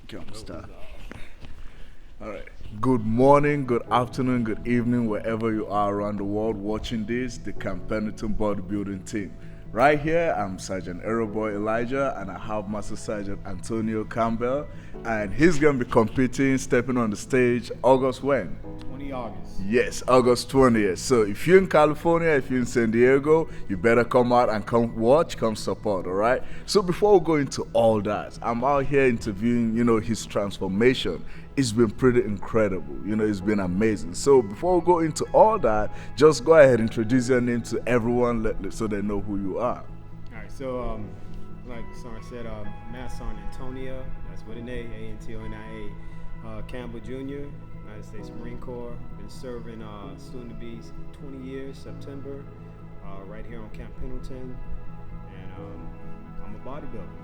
Jumpstart. All right. Good morning, good afternoon, good evening, wherever you are around the world watching this, the Campaniton bodybuilding team. Right here, I'm Sergeant Aeroboy Elijah, and I have Master Sergeant Antonia Campbell, and he's gonna be competing, stepping on the stage August when? 20 August. Yes, August 20th. So if you're in California, if you're in San Diego, you better come out and come watch, come support, all right? So before we go into all that, I'm out here interviewing, his transformation. It's been pretty incredible. It's been amazing. So before we go into all that, just go ahead and introduce your name to everyone so they know who you are. All right, so like Sarn said, Master Antonia, that's with an Antonia Campbell Jr., United States Marine Corps. Been serving soon to be 20 years, September, right here on Camp Pendleton, and I'm a bodybuilder.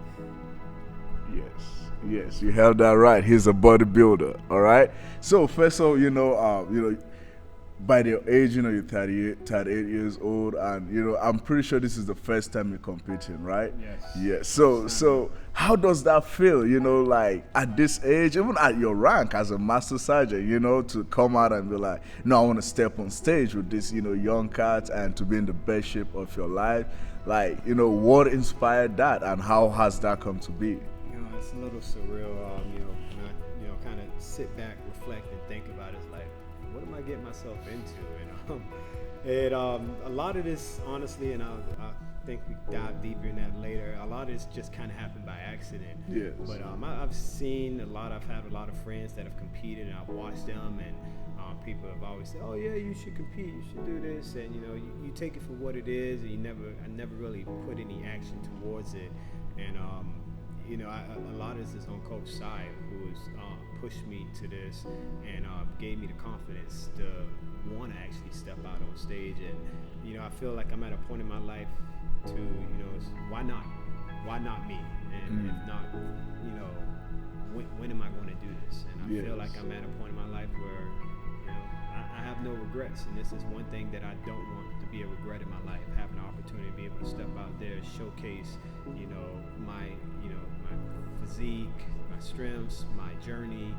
Yes, you held that right. He's a bodybuilder, all right? So first of all, by your age, you're 38 years old, and I'm pretty sure this is the first time you're competing, right? Yes. Yeah. So how does that feel? Like at this age, even at your rank as a master sergeant, to come out and be like, no, I want to step on stage with this, young cats and to be in the best shape of your life. Like, what inspired that, and how has that come to be? It's a little surreal, when I kind of sit back, reflect, and think about it. It's like, what am I getting myself into? And a lot of this, honestly, and I think we dive deeper in that later. A lot of this just kind of happened by accident. Yes. But I've seen a lot. I've had a lot of friends that have competed, and I've watched them, and people have always said, "Oh yeah, you should compete. You should do this." And you take it for what it is, and I never really put any action towards it. And a lot of this is on Coach side, who has pushed me to this and gave me the confidence to want to actually step out on stage. And I feel like I'm at a point in my life to why not me? And if not, when am I going to do this? And I feel like I'm at a point in my life where I have no regrets, and this is one thing that I don't want to be a regret in my life. Having an opportunity to be able to step out there, showcase, my physique, my strengths, my journey,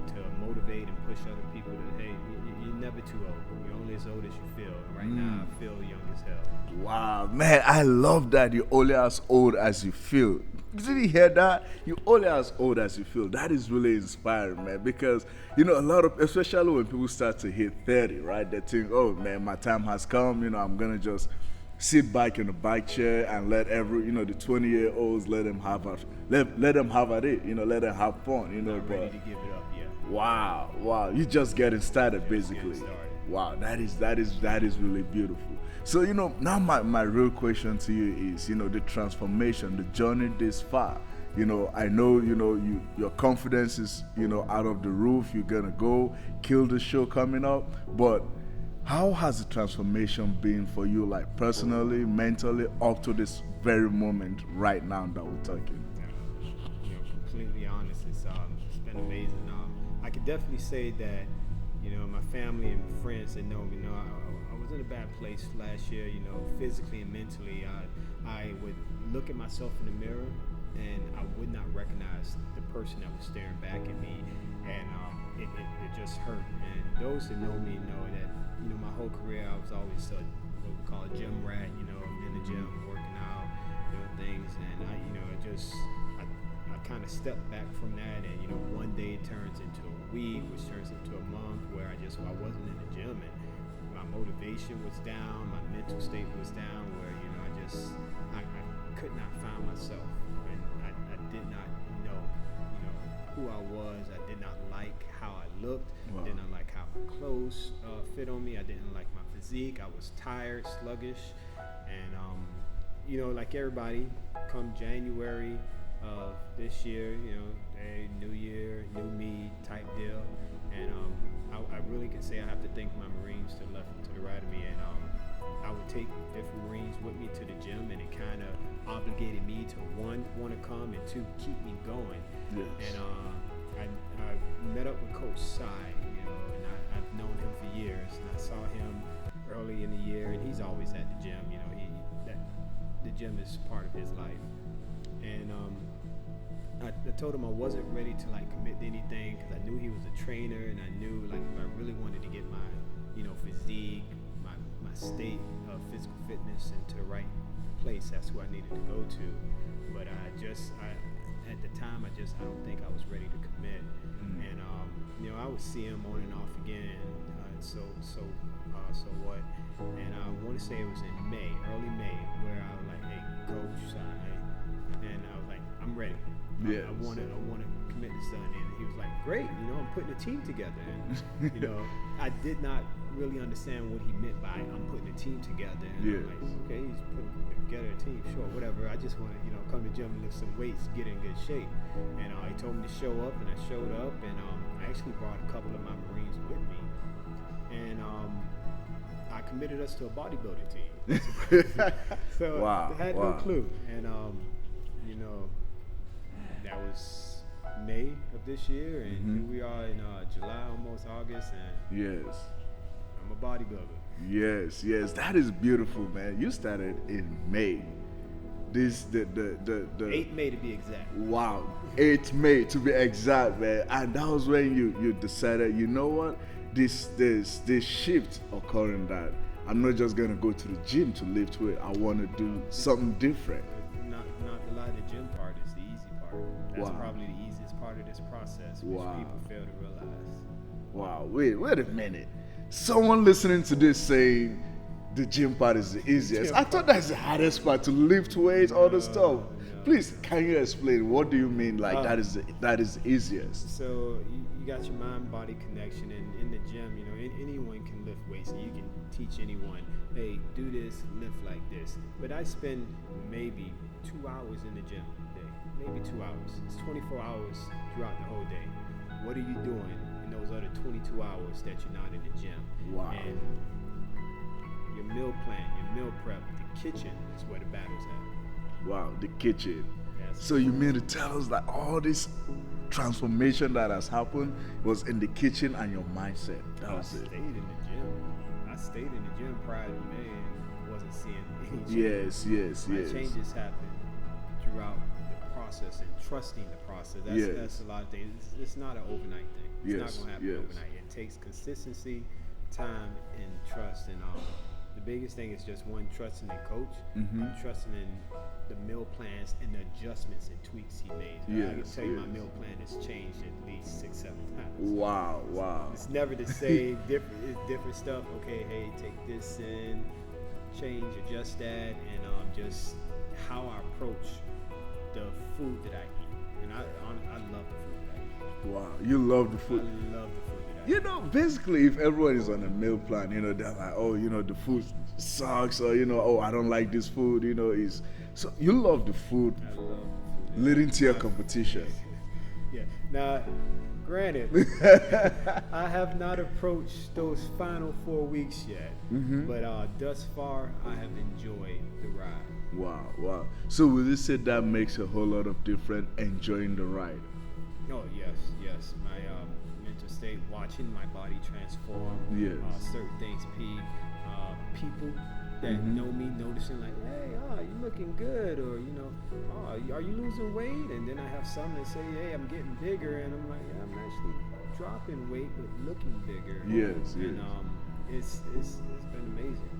to motivate and push other people to, hey, you're never too old. You're only as old as you feel. And right now, I feel young as hell. Wow, man, I love that. You're only as old as you feel. Did you hear that? You're only as old as you feel. That is really inspiring, man, because, a lot of, especially when people start to hit 30, right? They think, oh, man, my time has come. I'm going to just sit back in the bike chair and let the 20-year-olds let them have at it, let them have fun, Not ready to give it up yet. Wow, you're just getting started, basically. Wow, that is really beautiful. So now my real question to you is, the transformation, the journey this far. I know your confidence is out of the roof. You're gonna go kill the show coming up, but how has the transformation been for you, like personally, mentally, up to this very moment right now that we're talking? Completely honest, it's been amazing. I could definitely say that, my family and friends that know me, I was in a bad place last year, physically and mentally. I would look at myself in the mirror, and I would not recognize the person that was staring back at me, and it just hurt. And those that know me know that, my whole career I was always what we call a gym rat. In the gym working out, doing things, and I kind of stepped back from that, and one day it turns into a week, which turns into a month, where I wasn't in the gym, and my motivation was down, my mental state was down, where I could not find myself, and I did not know who I was. I did not like how I looked. Wow. I did not like how my clothes fit on me. I didn't like my physique. I was tired, sluggish, and like everybody, come January of this year, hey, new year, new me type deal, and I really can say I have to thank my Marines to the left and to the right of me, and I would take different Marines with me to the gym, and it kind of obligated me to, one, want to come, and two, keep me going. Yes. And I met up with Coach Sai, and I've known him for years, and I saw him early in the year, and he's always at the gym. the gym is part of his life. And I told him I wasn't ready to like commit to anything because I knew he was a trainer, and I knew like if I really wanted to get my, physique, my state of physical fitness into the right place, that's where I needed to go to. But at the time, I don't think I was ready to commit. And I would see him on and off again. So what? And I want to say it was in May, early May, where I was like, "Hey, coach," and I was like, "I'm ready. Yes. I want to commit to something." And he was like, "Great, I'm putting a team together." And I did not really understand what he meant by "I'm putting a team together." And Yes. I'm like, "Okay, he's putting together a team, sure, whatever. I just want to, come to the gym and lift some weights, get in good shape." And he told me to show up, and I showed up, and I actually brought a couple of my Marines with me, and I committed us to a bodybuilding team. So Wow, I had no clue, and that was May of this year, and here we are in July, almost August, and Yes. I'm a bodybuilder. Yes, that is beautiful, man. You started in May. The 8th May to be exact. Wow, 8th May to be exact, man. And that was when you decided, you know what, this shift occurring that I'm not just gonna go to the gym to lift weight. I want to do something different. Not to lie, the gym part is the easy part. That's Wow. probably the easiest part of this process, which Wow. people fail to realize. Wow, wait a minute. Someone listening to this saying the gym part is the easiest. I thought that's the hardest part, to lift weights, all the stuff. Please, can you explain what do you mean like that is the easiest? So you got your mind-body connection, and in the gym, anyone can lift weights, and you can teach anyone, hey, do this, lift like this. But I spend maybe 2 hours in the gym a day, maybe 2 hours. It's 24 hours throughout the whole day. What are you doing in those other 22 hours that you're not in the gym? Wow. And your meal plan, your meal prep, the kitchen is where the battle's at. Wow, the kitchen. That's So you mean to tell us that all this transformation that has happened was in the kitchen and your mindset? That I was stayed it. in the gym. I stayed in the gym prior to May and wasn't seeing any changes. Yes. My changes happen throughout the process and trusting the process. That's a lot of things. It's not an overnight thing. It's not going to happen overnight. It takes consistency, time, and trust. And the biggest thing is just one, trusting in coach, trusting in the meal plans and the adjustments and tweaks he made. I can tell you my meal plan has changed at least 6-7 times. Wow. It's never the same. It's different stuff. Okay, hey, take this in, change, adjust that, and just how I approach the food that I eat. And I love the food that I eat. Wow, you love the food. I love the food that I eat. Basically, if everyone is on a meal plan, they're like, oh, the food sucks, or oh, I don't like this food, is so you love the food, I love the food. leading to your competition. Yeah. Now, granted, I have not approached those final 4 weeks yet, but thus far, I have enjoyed the ride. Wow. So will you say that makes a whole lot of difference enjoying the ride? Oh, yes. My mental state, watching my body transform, certain things peak, people that know me noticing like, hey, you're looking good, or are you losing weight? And then I have some that say, hey, I'm getting bigger, and I'm like, yeah, I'm actually dropping weight but looking bigger. Yes. And it's been amazing.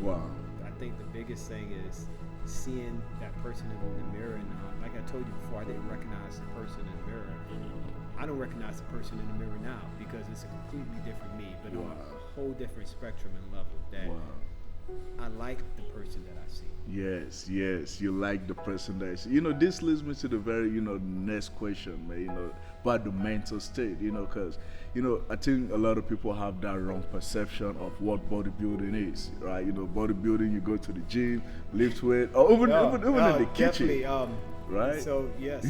Wow. I think the biggest thing is seeing that person in the mirror, and like I told you before, I didn't recognize the person in the mirror. I don't recognize the person in the mirror now because it's a completely different me, but on a whole different spectrum and level that I like the person that I see. Yes, you like the person that is. This leads me to the very, next question, man, about the mental state, because, I think a lot of people have that wrong perception of what bodybuilding is, right? Bodybuilding, you go to the gym, lift weight, or even in the kitchen, right? So, yes,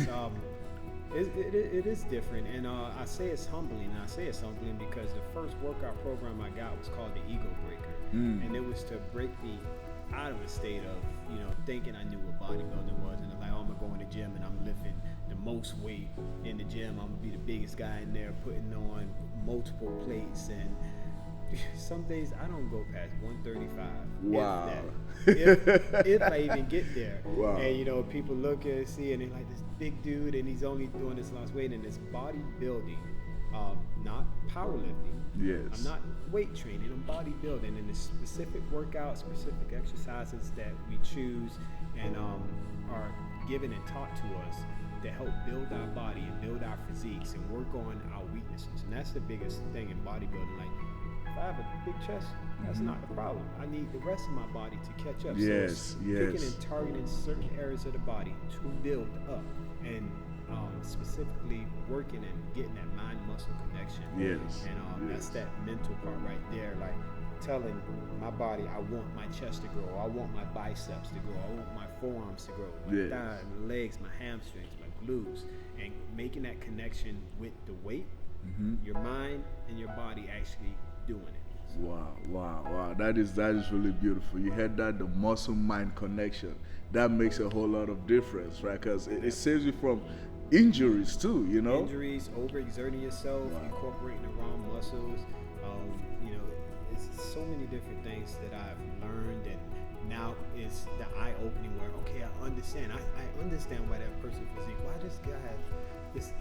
it is different, and I say it's humbling, and I say it's humbling because the first workout program I got was called the Ego Breaker, and it was to break me out of a state of, thinking I knew what bodybuilding was, and like, oh, I'm gonna go in the gym and I'm lifting the most weight in the gym. I'm gonna be the biggest guy in there, putting on multiple plates, and some days I don't go past 135. Wow. If I even get there. Wow. And you know, people look and see, and they're like, this big dude, and he's only doing this lost weight, and it's bodybuilding, not powerlifting. Yes. I'm not weight training. I'm bodybuilding, and the specific workouts, specific exercises that we choose, and are given and taught to us to help build our body and build our physiques and work on our weaknesses. And that's the biggest thing in bodybuilding. Like, if I have a big chest, that's not the problem. I need the rest of my body to catch up. Yes, so picking and targeting certain areas of the body to build up, and specifically working and getting that mind-muscle connection. Yes. And that's that mental part right there. Like telling my body, I want my chest to grow. I want my biceps to grow. I want my forearms to grow. My thighs, my legs, my hamstrings, my glutes, and making that connection with the weight, your mind and your body actually doing it. Wow. That is really beautiful. You had that, the muscle mind connection. That makes a whole lot of difference, right? Because it saves you from injuries too, you know? Injuries, overexerting yourself, incorporating the wrong muscles. You know, it's so many different things that I've learned, and now it's the eye-opening where, okay, I understand. I understand why that person's physique, why this guy has this.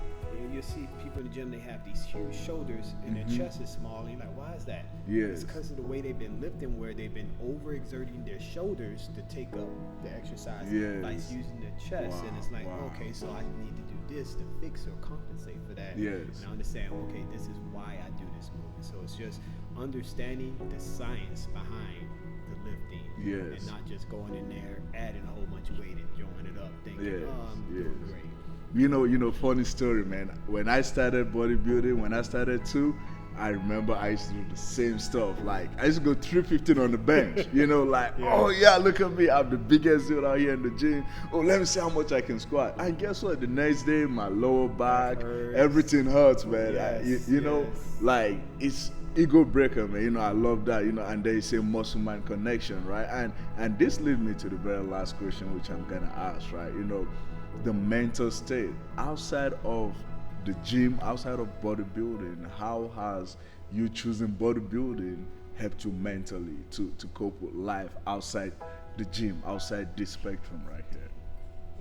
You see people in the gym, they have these huge shoulders and their chest is small, and you're like, why is that? Yes. It's because of the way they've been lifting, where they've been overexerting their shoulders to take up the exercise, like using their chest. And it's like, okay, so I need to do this to fix or compensate for that. Yes. And I understand, okay, this is why I do this movement. So it's just understanding the science behind the lifting, and not just going in there, adding a whole bunch of weight and throwing it up, thinking, I'm doing great. You know, funny story, man. When I started bodybuilding, when I started too, I remember I used to do the same stuff. Like, I used to go 315 on the bench, you know, like, oh yeah, look at me, I'm the biggest dude out here in the gym. Oh, let me see how much I can squat. And guess what? The next day, my lower back, everything hurts, man. You know, like, it's ego breaker, man. You know, I love that, you know, and they say muscle mind connection, right? And this leads me to the very last question, which I'm gonna ask, right? You know, the mental state outside of the gym, outside of bodybuilding, how has you choosing bodybuilding helped you mentally to cope with life outside the gym, outside this spectrum right here?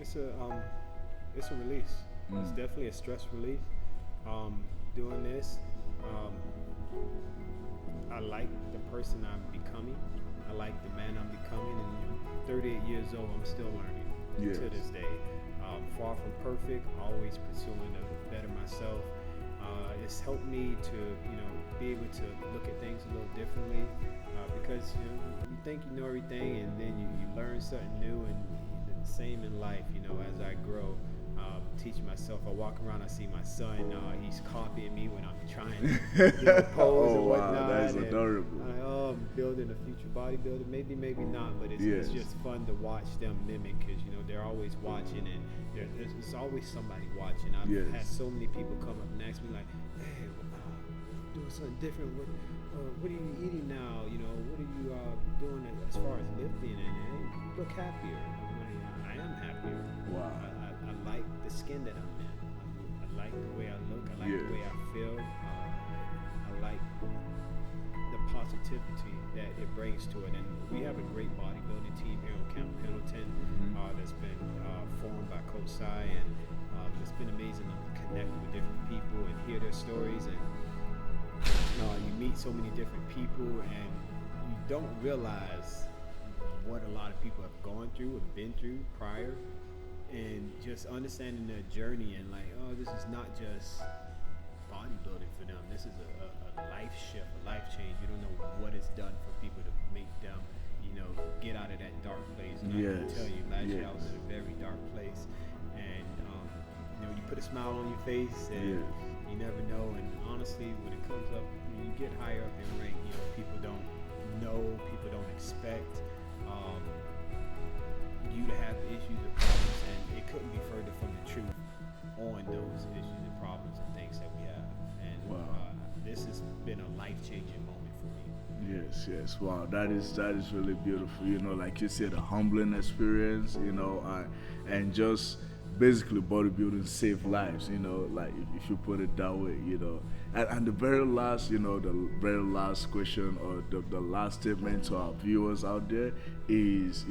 It's a release. It's definitely a stress release. Doing this, I like the person I'm becoming. I like the man I'm becoming, and 38 years old, I'm still learning to this day. Far from perfect, always pursuing to better myself. It's helped me to, you know, be able to look at things a little differently, because you think you know everything, and then you learn something new. And the same in life, you know, as I grow, teaching myself. I walk around, I see my son, he's copying me when I'm trying to pose and whatnot. Wow, that is adorable. I'm building a future bodybuilder, maybe not, but it's just fun to watch them mimic, because you know they're always watching, and there's always somebody watching. I've had so many people come up and ask me like, hey, doing something different. What are you eating now? You know, what are you doing as far as lifting? And hey, you look happier. I am happier. Wow. I like the skin that I'm in. I like the way I look. I like the way I feel. I like the positivity that it brings to it. And we have a great bodybuilding team here on Camp Pendleton that's been formed by Coach Sai, and it's been amazing to connect with different people and hear their stories. And you meet so many different people, and you don't realize what a lot of people have gone through or been through prior. And just understanding their journey, and like, oh, this is not just bodybuilding for them. This is a life shift, a life change. You don't know what it's done for people to make them, you know, get out of that dark place. And I can tell you, last year I was in a very dark place, and you know, you put a smile on your face, and you never know. And honestly, when it comes up, when you get higher up in rank, you know, people don't know, people don't expect you to have issues or problems, and it couldn't be further from the truth on those issues and problems and things that we have. And this has been a life-changing moment for me. Yes. Wow, that is really beautiful. You know, like you said, a humbling experience. You know, and just basically bodybuilding save lives, like if you put it that way, and the very last, the very last question, or the last statement to our viewers out there is,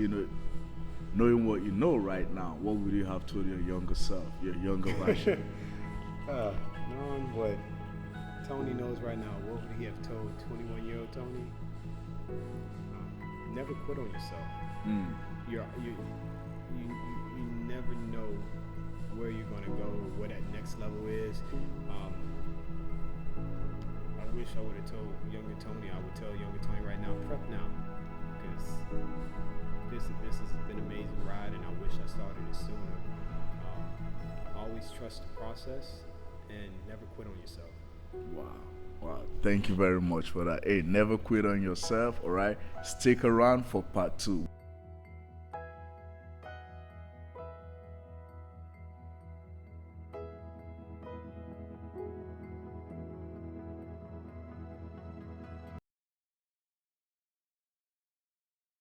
knowing what you know right now, what would you have told your younger self, your younger version? Knowing what Tony knows right now, what would he have told 21-year-old Tony? Never quit on yourself. You never know where you're gonna go, where that next level is. I wish I would have told younger Tony. I would tell younger Tony right now, prep now, because this has been an amazing ride, and I wish I started it sooner. Always trust the process and never quit on yourself. Wow. Thank you very much for that. Hey, never quit on yourself, all right? Stick around for part 2.